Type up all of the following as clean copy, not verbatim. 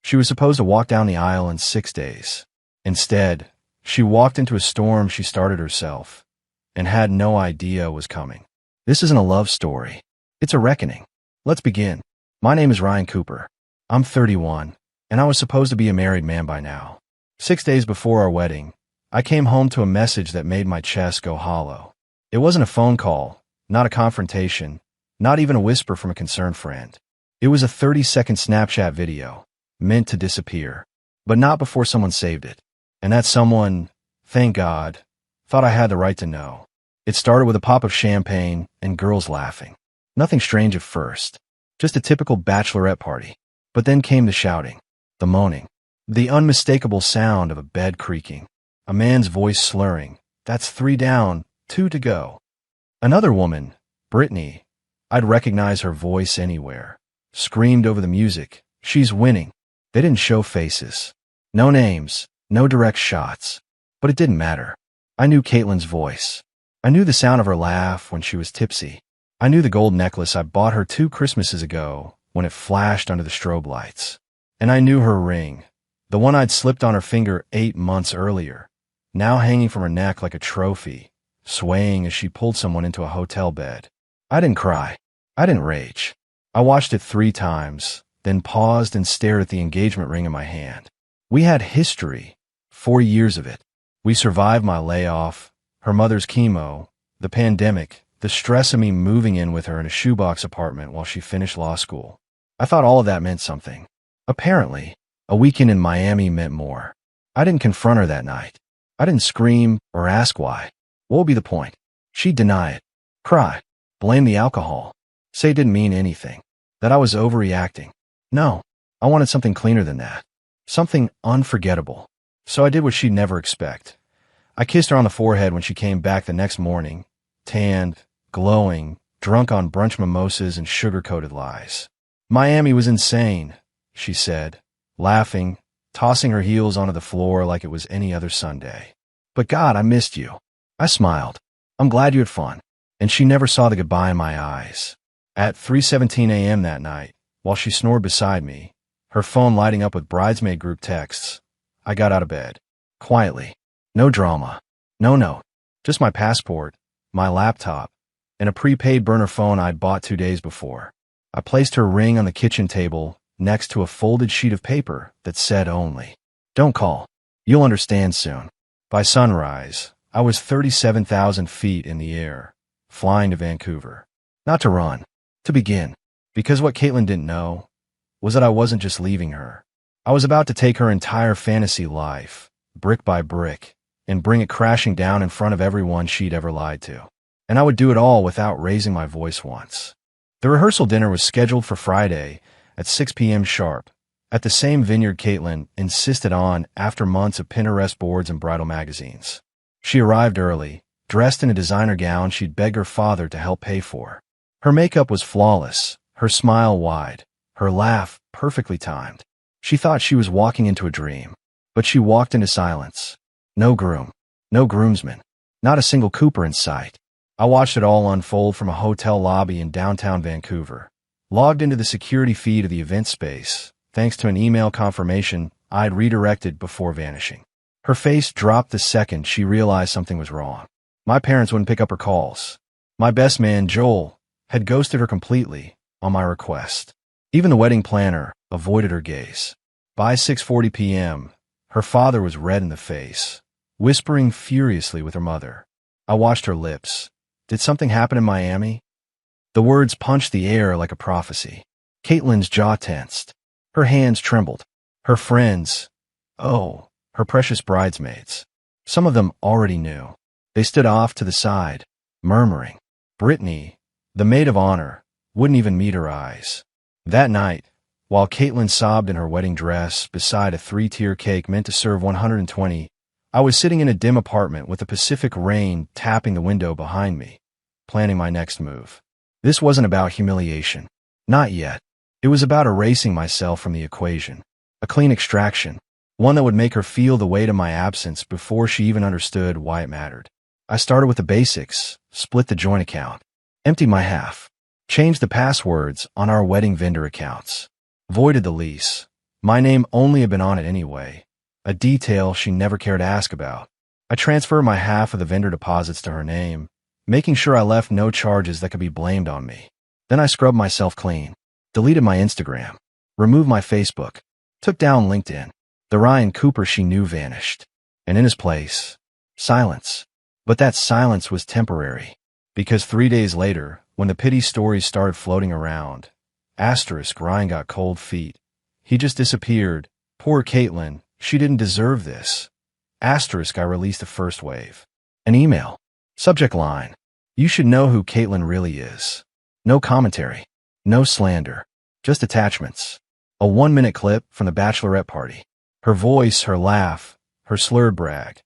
She was supposed to walk down the aisle in 6 days. Instead, she walked into a storm she started herself and had no idea was coming. This isn't a love story. It's a reckoning. Let's begin. My name is Ryan Cooper. I'm 31, and I was supposed to be a married man by now. 6 days before our wedding, I came home to a message that made my chest go hollow. It wasn't a phone call, not a confrontation, not even a whisper from a concerned friend. It was a 30-second Snapchat video, meant to disappear, but not before someone saved it. And that someone, thank God, thought I had the right to know. It started with a pop of champagne and girls laughing. Nothing strange at first, just a typical bachelorette party. But then came the shouting, the moaning, the unmistakable sound of a bed creaking, a man's voice slurring, "That's 3 down, 2 to go." Another woman, Brittany, I'd recognize her voice anywhere, screamed over the music, "She's winning." They didn't show faces. No names, no direct shots. But it didn't matter. I knew Caitlin's voice. I knew the sound of her laugh when she was tipsy. I knew the gold necklace I bought her 2 Christmases ago when it flashed under the strobe lights. And I knew her ring, the one I'd slipped on her finger 8 months earlier, now hanging from her neck like a trophy, swaying as she pulled someone into a hotel bed. I didn't cry. I didn't rage. I watched it 3 times, then paused and stared at the engagement ring in my hand. We had history, 4 years of it. We survived my layoff, her mother's chemo, the pandemic, the stress of me moving in with her in a shoebox apartment while she finished law school. I thought all of that meant something. Apparently, a weekend in Miami meant more. I didn't confront her that night. I didn't scream or ask why. What would be the point? She'd deny it, cry, blame the alcohol, say it didn't mean anything, that I was overreacting. No, I wanted something cleaner than that, something unforgettable. So I did what she'd never expect. I kissed her on the forehead when she came back the next morning, tanned, glowing, drunk on brunch mimosas and sugar-coated lies. "Miami was insane," she said, laughing, tossing her heels onto the floor like it was any other Sunday. "But God, I missed you." I smiled. "I'm glad you had fun." And she never saw the goodbye in my eyes. At 3:17 a.m. that night, while she snored beside me, her phone lighting up with bridesmaid group texts, I got out of bed. Quietly. No drama. No note. Just my passport, my laptop, and a prepaid burner phone I'd bought 2 days before. I placed her ring on the kitchen table next to a folded sheet of paper that said only, "Don't call. You'll understand soon." By sunrise, I was 37,000 feet in the air, flying to Vancouver. Not to run, to begin. Because what Caitlin didn't know was that I wasn't just leaving her. I was about to take her entire fantasy life, brick by brick, and bring it crashing down in front of everyone she'd ever lied to. And I would do it all without raising my voice once. The rehearsal dinner was scheduled for Friday at 6 p.m. sharp, at the same vineyard Caitlin insisted on after months of Pinterest boards and bridal magazines. She arrived early, dressed in a designer gown she'd begged her father to help pay for. Her makeup was flawless, her smile wide, her laugh perfectly timed. She thought she was walking into a dream, but she walked into silence. No groom, no groomsman, not a single Cooper in sight. I watched it all unfold from a hotel lobby in downtown Vancouver, logged into the security feed of the event space, thanks to an email confirmation I'd redirected before vanishing. Her face dropped the second she realized something was wrong. My parents wouldn't pick up her calls. My best man, Joel, had ghosted her completely on my request. Even the wedding planner avoided her gaze. By 6:40 p.m., her father was red in the face, whispering furiously with her mother. I watched her lips. Did something happen in Miami? The words punched the air like a prophecy. Caitlin's jaw tensed. Her hands trembled. Her friends, oh, her precious bridesmaids. Some of them already knew. They stood off to the side, murmuring. Brittany, the maid of honor, wouldn't even meet her eyes. That night, while Caitlin sobbed in her wedding dress beside a 3-tier cake meant to serve 120, I was sitting in a dim apartment with the Pacific rain tapping the window behind me, planning my next move. This wasn't about humiliation. Not yet. It was about erasing myself from the equation. A clean extraction. One that would make her feel the weight of my absence before she even understood why it mattered. I started with the basics, split the joint account, emptied my half, changed the passwords on our wedding vendor accounts, voided the lease, My name only had been on it anyway, a detail she never cared to ask about. I transferred my half of the vendor deposits to her name, making sure I left no charges that could be blamed on me. Then I scrubbed myself clean, deleted my Instagram, removed my Facebook, took down LinkedIn. The Ryan Cooper she knew vanished. And in his place, silence. But that silence was temporary, because 3 days later, when the pity stories started floating around, Ryan got cold feet. He just disappeared. Poor Caitlin, she didn't deserve this. I released the first wave. An email. Subject line. You should know who Caitlin really is. No commentary. No slander. Just attachments. A 1-minute clip from the Bachelorette party. Her voice, her laugh, her slurred brag.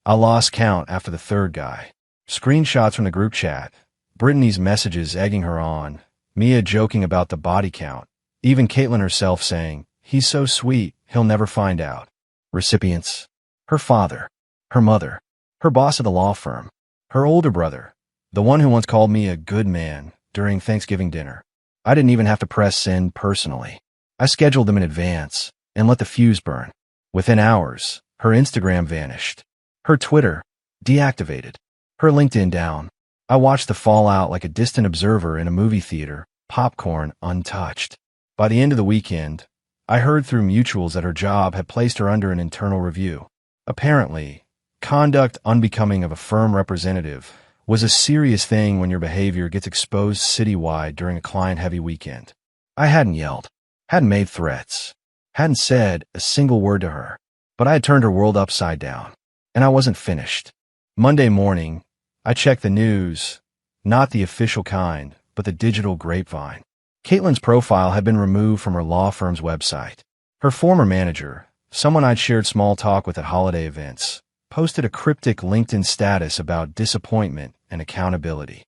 I lost count after the third guy. Screenshots from the group chat. Brittany's messages egging her on. Mia joking about the body count. Even Caitlin herself saying, "He's so sweet, he'll never find out." Recipients. Her father. Her mother. Her boss at the law firm. Her older brother. The one who once called me a good man during Thanksgiving dinner. I didn't even have to press send personally. I scheduled them in advance and let the fuse burn. Within hours, her Instagram vanished. Her Twitter, deactivated. Her LinkedIn down. I watched the fallout like a distant observer in a movie theater, popcorn untouched. By the end of the weekend, I heard through mutuals that her job had placed her under an internal review. Apparently, conduct unbecoming of a firm representative was a serious thing when your behavior gets exposed citywide during a client-heavy weekend. I hadn't yelled, hadn't made threats, hadn't said a single word to her, but I had turned her world upside down, and I wasn't finished. Monday morning, I checked the news, not the official kind, but the digital grapevine. Caitlin's profile had been removed from her law firm's website. Her former manager, someone I'd shared small talk with at holiday events, posted a cryptic LinkedIn status about disappointment and accountability.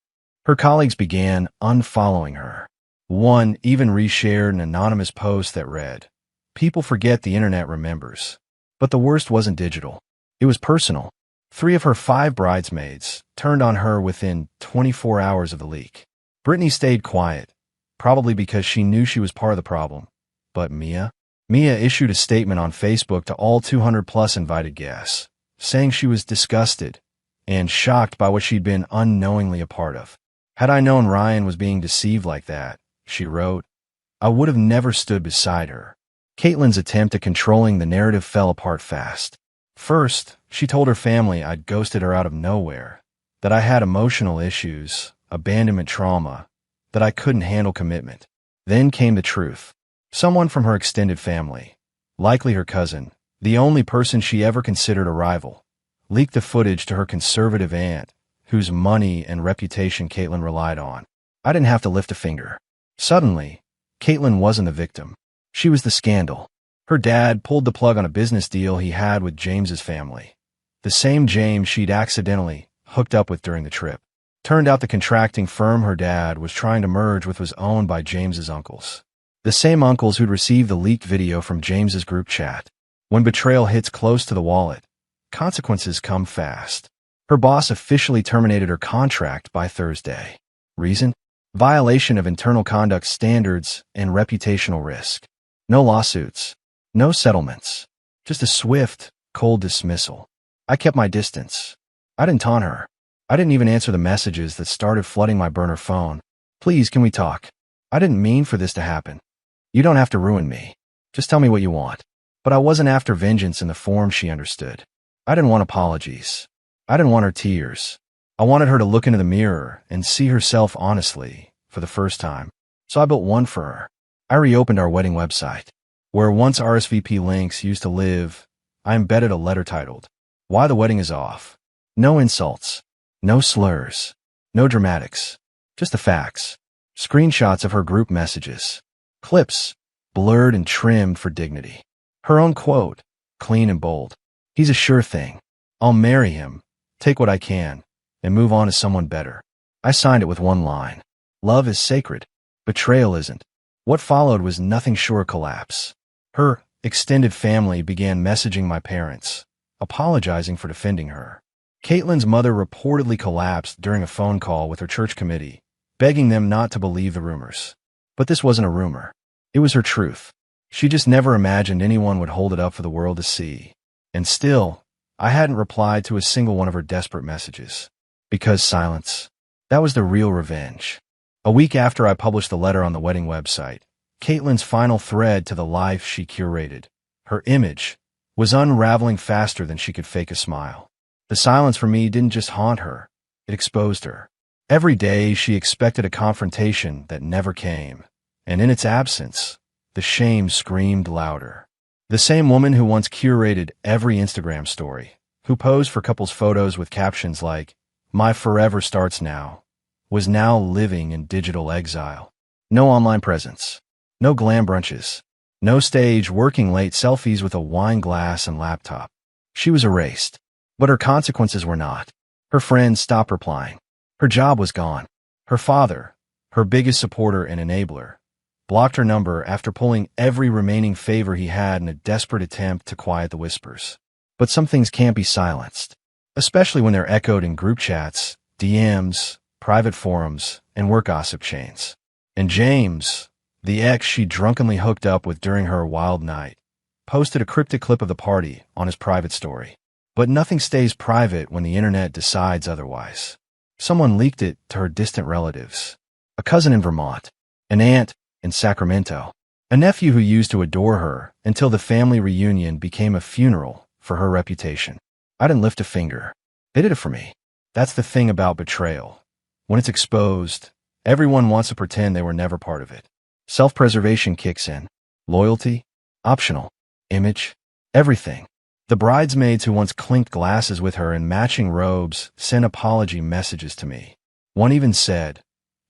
Her colleagues began unfollowing her. One even reshared an anonymous post that read, "People forget the internet remembers." But the worst wasn't digital. It was personal. 3 of her 5 bridesmaids turned on her within 24 hours of the leak. Brittany stayed quiet, probably because she knew she was part of the problem. But Mia issued a statement on Facebook to all 200-plus invited guests, saying she was disgusted and shocked by what she'd been unknowingly a part of. "Had I known Ryan was being deceived like that," she wrote, "I would have never stood beside her." Caitlin's attempt at controlling the narrative fell apart fast. First, she told her family I'd ghosted her out of nowhere, that I had emotional issues, abandonment trauma, that I couldn't handle commitment. Then came the truth. Someone from her extended family, likely her cousin, the only person she ever considered a rival, leaked the footage to her conservative aunt, whose money and reputation Caitlin relied on. I didn't have to lift a finger. Suddenly, Caitlin wasn't the victim. She was the scandal. Her dad pulled the plug on a business deal he had with James's family. The same James she'd accidentally hooked up with during the trip. Turned out the contracting firm her dad was trying to merge with was owned by James's uncles. The same uncles who'd received the leaked video from James's group chat. When betrayal hits close to the wallet, consequences come fast. Her boss officially terminated her contract by Thursday. Reason? Violation of internal conduct standards and reputational risk. No lawsuits. No settlements. Just a swift, cold dismissal. I kept my distance. I didn't taunt her. I didn't even answer the messages that started flooding my burner phone. "Please, can we talk? I didn't mean for this to happen. You don't have to ruin me. Just tell me what you want." But I wasn't after vengeance in the form she understood. I didn't want apologies. I didn't want her tears. I wanted her to look into the mirror and see herself honestly for the first time. So I built one for her. I reopened our wedding website. Where once RSVP links used to live, I embedded a letter titled, "Why the Wedding is Off." No insults. No slurs. No dramatics. Just the facts. Screenshots of her group messages. Clips, blurred and trimmed for dignity. Her own quote, clean and bold. "He's a sure thing. I'll marry him, take what I can, and move on to someone better." I signed it with one line. "Love is sacred. Betrayal isn't." What followed was nothing short of collapse. Her extended family began messaging my parents, apologizing for defending her. Caitlin's mother reportedly collapsed during a phone call with her church committee, begging them not to believe the rumors. But this wasn't a rumor. It was her truth. She just never imagined anyone would hold it up for the world to see. And still, I hadn't replied to a single one of her desperate messages. Because silence. That was the real revenge. A week after I published the letter on the wedding website, Caitlin's final thread to the life she curated, her image, was unraveling faster than she could fake a smile. The silence for me didn't just haunt her, it exposed her. Every day she expected a confrontation that never came, and in its absence, the shame screamed louder. The same woman who once curated every Instagram story, who posed for couples' photos with captions like, "My forever starts now," was now living in digital exile. No online presence, no glam brunches, no stage working late selfies with a wine glass and laptop. She was erased, but her consequences were not. Her friends stopped replying. Her job was gone. Her father, her biggest supporter and enabler, blocked her number after pulling every remaining favor he had in a desperate attempt to quiet the whispers. But some things can't be silenced, especially when they're echoed in group chats, DMs, private forums, and work gossip chains. And James, the ex she drunkenly hooked up with during her wild night, posted a cryptic clip of the party on his private story. But nothing stays private when the internet decides otherwise. Someone leaked it to her distant relatives. A cousin in Vermont, an aunt in Sacramento, a nephew who used to adore her until the family reunion became a funeral for her reputation. I didn't lift a finger. They did it for me. That's the thing about betrayal. When it's exposed, everyone wants to pretend they were never part of it. Self-preservation kicks in. Loyalty, optional. Image, everything. The bridesmaids who once clinked glasses with her in matching robes sent apology messages to me. One even said,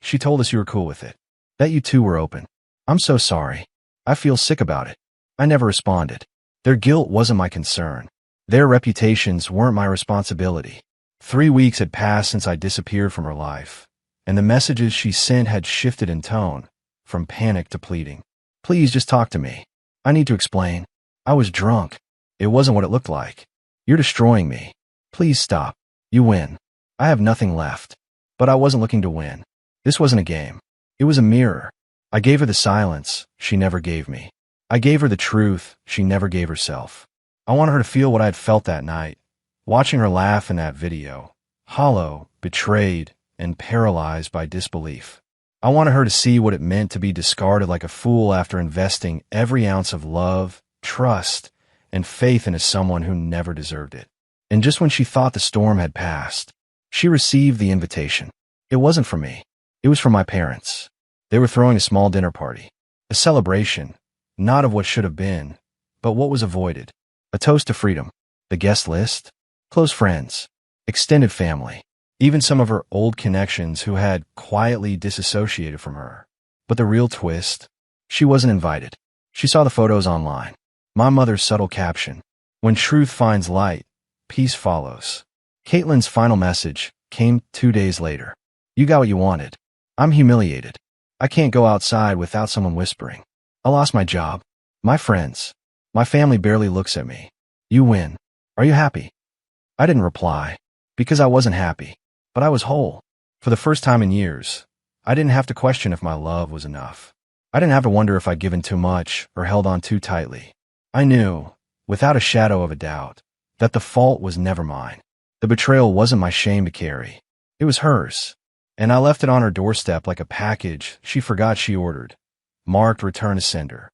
"She told us you were cool with it. That you two were open. I'm so sorry. I feel sick about it." I never responded. Their guilt wasn't my concern. Their reputations weren't my responsibility. 3 weeks had passed since I disappeared from her life, and the messages she sent had shifted in tone, from panic to pleading. "Please just talk to me. I need to explain. I was drunk. It wasn't what it looked like. You're destroying me. Please stop. You win. I have nothing left." But I wasn't looking to win. This wasn't a game. It was a mirror. I gave her the silence she never gave me. I gave her the truth she never gave herself. I wanted her to feel what I had felt that night, watching her laugh in that video, hollow, betrayed, and paralyzed by disbelief. I wanted her to see what it meant to be discarded like a fool after investing every ounce of love, trust, and faith into someone who never deserved it. And just when she thought the storm had passed, she received the invitation. It wasn't from me. It was from my parents. They were throwing a small dinner party, a celebration, not of what should have been, but what was avoided. A toast to freedom. The guest list? Close friends, extended family, even some of her old connections who had quietly disassociated from her. But the real twist? She wasn't invited. She saw the photos online. My mother's subtle caption, "When truth finds light, peace follows." Caitlin's final message came 2 days later. "You got what you wanted. I'm humiliated. I can't go outside without someone whispering. I lost my job, my friends. My family barely looks at me. You win. Are you happy?" I didn't reply, because I wasn't happy, but I was whole. For the first time in years, I didn't have to question if my love was enough. I didn't have to wonder if I'd given too much or held on too tightly. I knew, without a shadow of a doubt, that the fault was never mine. The betrayal wasn't my shame to carry. It was hers. And I left it on her doorstep like a package she forgot she ordered, marked return to sender.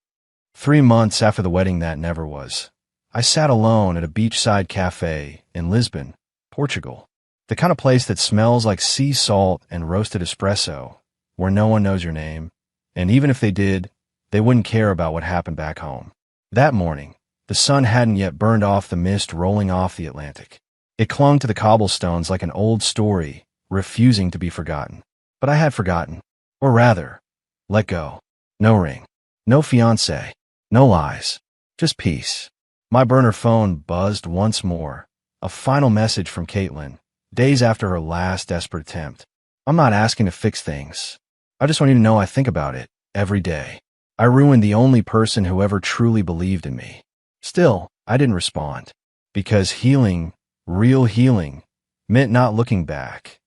3 months after the wedding that never was, I sat alone at a beachside cafe in Lisbon, Portugal. The kind of place that smells like sea salt and roasted espresso, where no one knows your name, and even if they did, they wouldn't care about what happened back home. That morning, the sun hadn't yet burned off the mist rolling off the Atlantic. It clung to the cobblestones like an old story, refusing to be forgotten. But I had forgotten. Or rather, let go. No ring. No fiancé. No lies. Just peace. My burner phone buzzed once more. A final message from Caitlin, days after her last desperate attempt. "I'm not asking to fix things. I just want you to know I think about it every day. I ruined the only person who ever truly believed in me." Still, I didn't respond. Because healing, real healing, meant not looking back,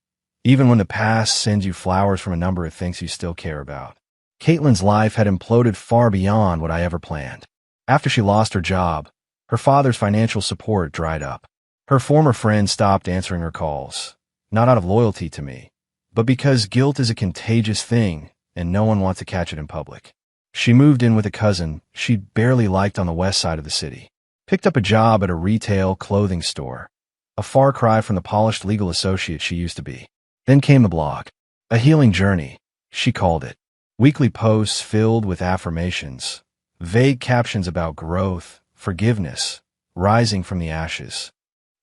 even when the past sends you flowers from a number of things you still care about. Caitlin's life had imploded far beyond what I ever planned. After she lost her job, her father's financial support dried up. Her former friends stopped answering her calls, not out of loyalty to me, but because guilt is a contagious thing and no one wants to catch it in public. She moved in with a cousin she barely liked on the west side of the city, picked up a job at a retail clothing store, a far cry from the polished legal associate she used to be. Then came the blog, a healing journey, she called it. Weekly posts filled with affirmations, vague captions about growth, forgiveness, rising from the ashes.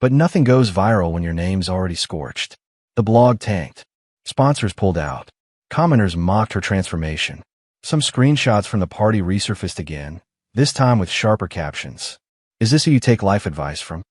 But nothing goes viral when your name's already scorched. The blog tanked. Sponsors pulled out. Commenters mocked her transformation. Some screenshots from the party resurfaced again, this time with sharper captions. Is this who you take life advice from?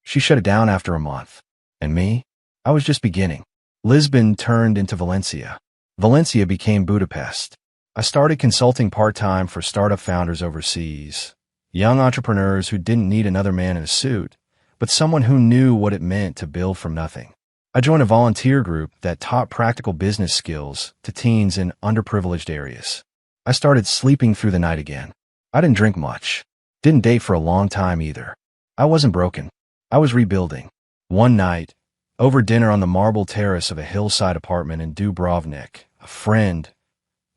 She shut it down after a month. And me? I was just beginning. Lisbon turned into Valencia. Valencia became Budapest. I started consulting part-time for startup founders overseas, young entrepreneurs who didn't need another man in a suit, but someone who knew what it meant to build from nothing. I joined a volunteer group that taught practical business skills to teens in underprivileged areas. I started sleeping through the night again. I didn't drink much. Didn't date for a long time either. I wasn't broken. I was rebuilding. One night, over dinner on the marble terrace of a hillside apartment in Dubrovnik, a friend,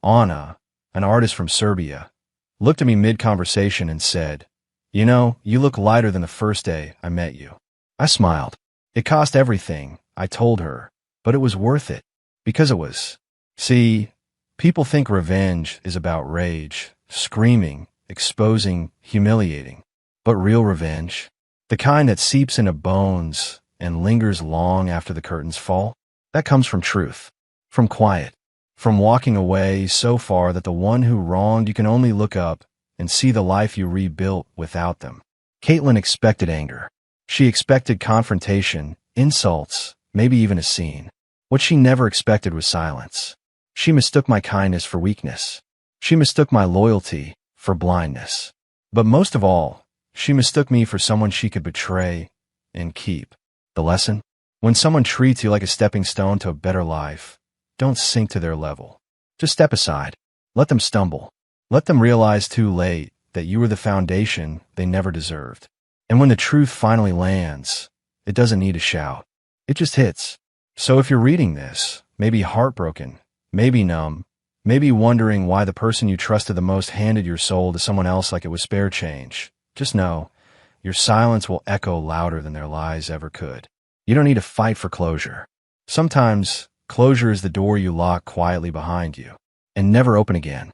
Anna, an artist from Serbia, looked at me mid-conversation and said, "You know, you look lighter than the first day I met you." I smiled. It cost everything, I told her, but it was worth it, because it was. See, people think revenge is about rage, screaming, exposing, humiliating. But real revenge, the kind that seeps into bones and lingers long after the curtains fall, that comes from truth, from quiet, from walking away so far that the one who wronged you can only look up and see the life you rebuilt without them. Caitlin expected anger. She expected confrontation, insults, maybe even a scene. What she never expected was silence. She mistook my kindness for weakness. She mistook my loyalty for blindness. But most of all, she mistook me for someone she could betray and keep. The lesson? When someone treats you like a stepping stone to a better life, don't sink to their level. Just step aside. Let them stumble. Let them realize too late that you were the foundation they never deserved. And when the truth finally lands, it doesn't need a shout. It just hits. So if you're reading this, maybe heartbroken, maybe numb, maybe wondering why the person you trusted the most handed your soul to someone else like it was spare change, just know, your silence will echo louder than their lies ever could. You don't need to fight for closure. Sometimes, closure is the door you lock quietly behind you and never open again.